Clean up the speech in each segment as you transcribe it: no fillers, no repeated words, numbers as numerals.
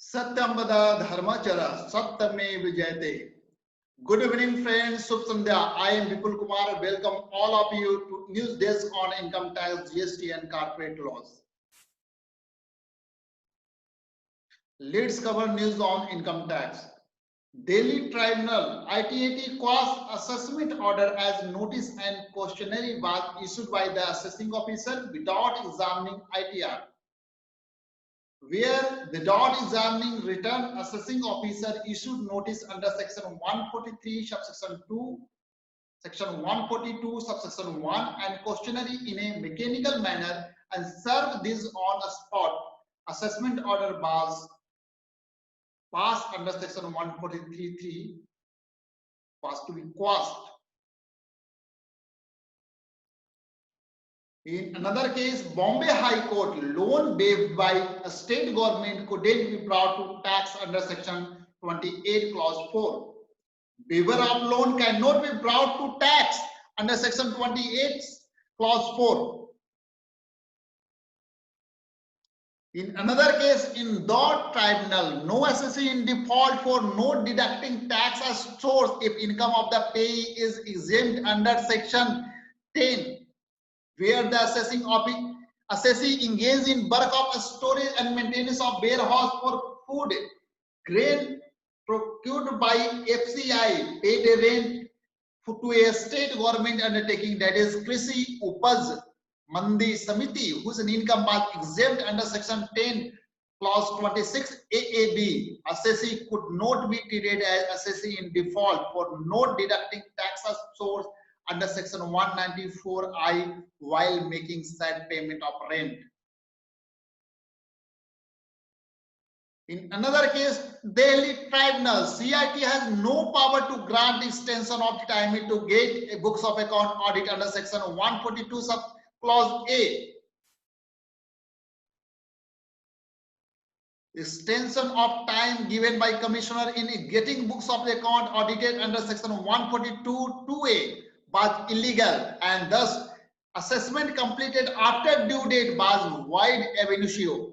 सत्यम वद धर्मचर सत्यमेव जयते. Good evening, friends. Shubh Sandhya. I am Vipul Kumar. Welcome all of you to News Desk on Income Tax, GST and Corporate Laws. Let's cover news on income tax. Delhi Tribunal ITAT Cost Assessment Order as notice and questionnaire was issued by the assessing officer without examining ITR. Where without examining return assessing officer issued notice under section 143 subsection 2, section 142 subsection 1 and questionnaire in a mechanical manner and serve this on a spot. Assessment order was passed under section 143.3 was to be quashed. In another case, Bombay High Court loan waived by a state government couldn't be brought to tax under section 28 clause 4. Waiver of loan cannot be brought to tax under section 28 clause 4. In another case, in the tribunal, no assessee in default for not deducting tax as source if income of the payee is exempt under section 10. Where the assessee engaged in work of storage and maintenance of warehouse for food grain procured by FCI paid a rent to a state government undertaking, that is Krishi Upaj Mandi Samiti, whose income was exempt under section 10 clause 26 AAB. Assessee could not be treated as assessee in default for not deducting tax as source under section 194I while making said payment of rent. In another case, Delhi Tribunal CIT has no power to grant extension of time to get a books of account audit under section 142 sub clause A. Extension of time given by commissioner in getting books of account audited under section 142(2)A was illegal and thus assessment completed after due date was void ab initio.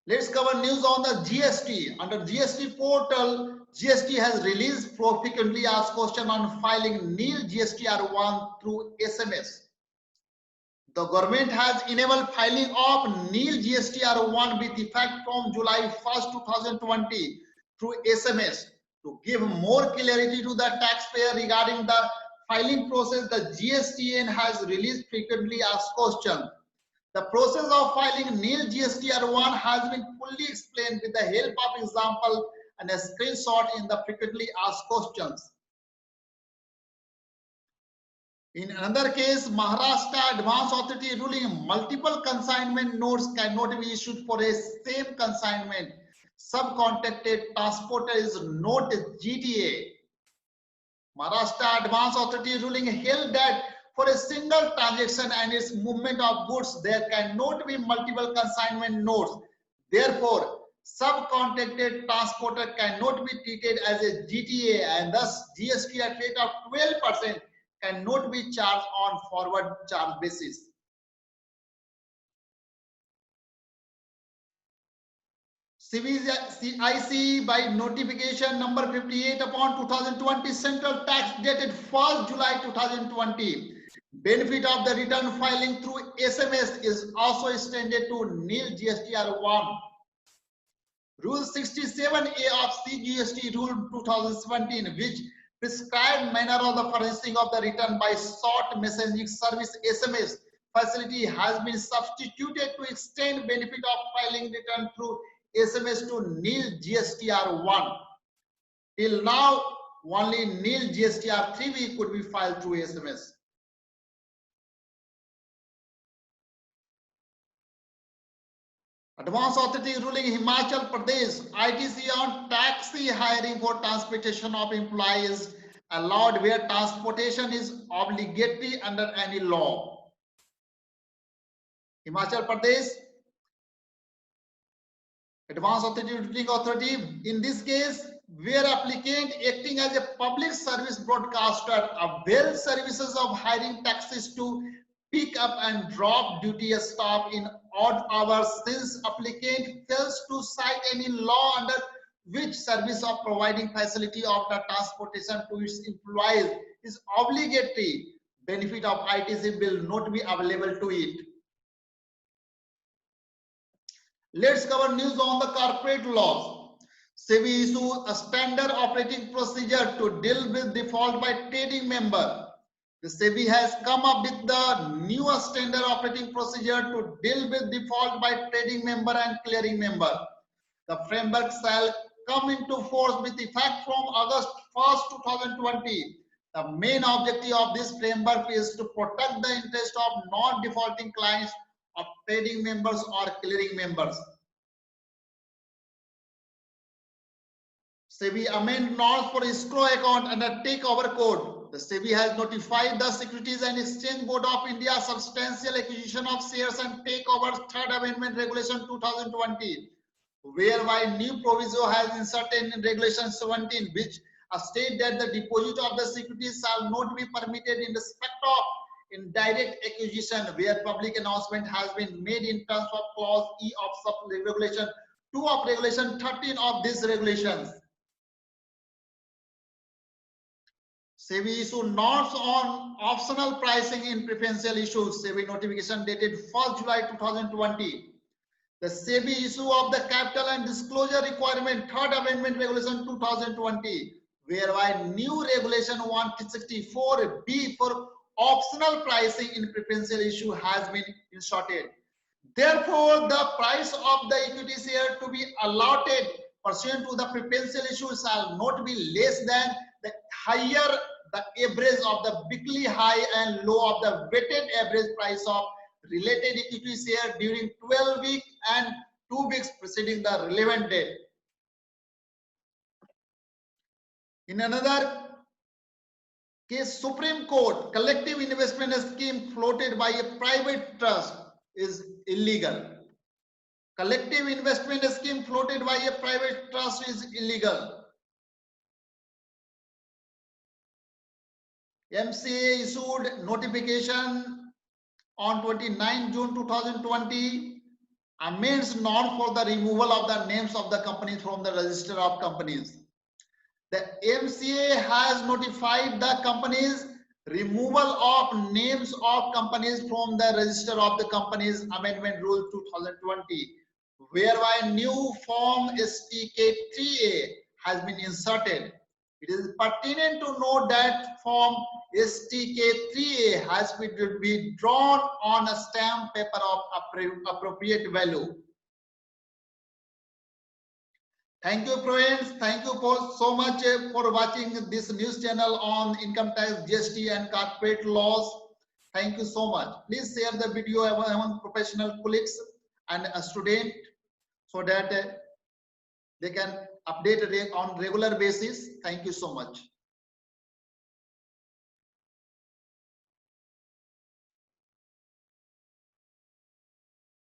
Let's cover news on the GST. Under GST portal, GST has released frequently asked question on filing nil GSTR1 through SMS. The government has enabled filing of nil GSTR1 with effect from July 1st, 2020 through SMS. To give more clarity to the taxpayer regarding the filing process, the GSTN has released frequently asked questions. The process of filing nil GSTR1 has been fully explained with the help of example and a screenshot in the frequently asked questions. In another case, Maharashtra Advance Authority ruling multiple consignment notes cannot be issued for a same consignment. Subcontracted transporter is not GTA. Maharashtra Advance Authority ruling held that for a single transaction and its movement of goods, there cannot be multiple consignment notes. Therefore, subcontracted transporter cannot be treated as a GTA and thus GST at rate of 12% cannot be charged on forward charge basis. CIC by notification number 58/2020 central tax dated 1st July 2020. Benefit of the return filing through SMS is also extended to nil GSTR1. Rule 67A of CGST Rule 2017, which prescribed manner of the furnishing of the return by short messaging service SMS facility, has been substituted to extend benefit of filing return through SMS to nil GSTR1. Till now, only nil GSTR3B could be filed through SMS. Advance Authority ruling Himachal Pradesh ITC on taxi hiring for transportation of employees allowed where transportation is obligatory under any law. Himachal Pradesh Advance Authority in this case where applicant acting as a public service broadcaster avails services of hiring taxis to pick up and drop duty staff in odd hours since applicant fails to cite any law under which service of providing facility of the transportation to its employees is obligatory. Benefit of ITC will not be available to it. Let's cover news on the corporate laws. SEBI issues a standard operating procedure to deal with default by trading member. The SEBI has come up with the new standard operating procedure to deal with default by trading member and clearing member. The framework shall come into force with effect from August 1st, 2020. The main objective of this framework is to protect the interest of non-defaulting clients of trading members or clearing members. SEBI amend norms for escrow account and a takeover code. The SEBI has notified the Securities and Exchange Board of India substantial acquisition of shares and takeover third amendment regulation 2020, whereby new proviso has inserted in regulation 17, which state that the deposit of the securities shall not be permitted in respect of indirect acquisition where public announcement has been made in terms of clause E of sub regulation 2 of regulation 13 of these regulations. SEBI issued norms on optional pricing in preferential issues. SEBI notification dated 1st July 2020. The SEBI issue of the capital and disclosure requirement third amendment regulation 2020, whereby new regulation 164B for optional pricing in preferential issue has been inserted. Therefore, the price of the equity share to be allotted pursuant to the preferential issue shall not be less than the higher the average of the weekly high and low of the weighted average price of related equity share during 12 weeks and 2 weeks preceding the relevant date. In another case, Supreme Court, collective investment scheme floated by a private trust is illegal. Collective investment scheme floated by a private trust is illegal. MCA issued notification on 29 June 2020, amends norm for the removal of the names of the companies from the register of companies. The MCA has notified the companies removal of names of companies from the register of the companies amendment rule 2020, whereby new form STK3A has been inserted. It is pertinent to note that form STK3A has to be drawn on a stamp paper of appropriate value. Thank you, friends. Thank you so much for watching this news channel on income tax, GST and corporate laws. Thank you so much. Please share the video among professional colleagues and a student so that they can update on regular basis. Thank you so much.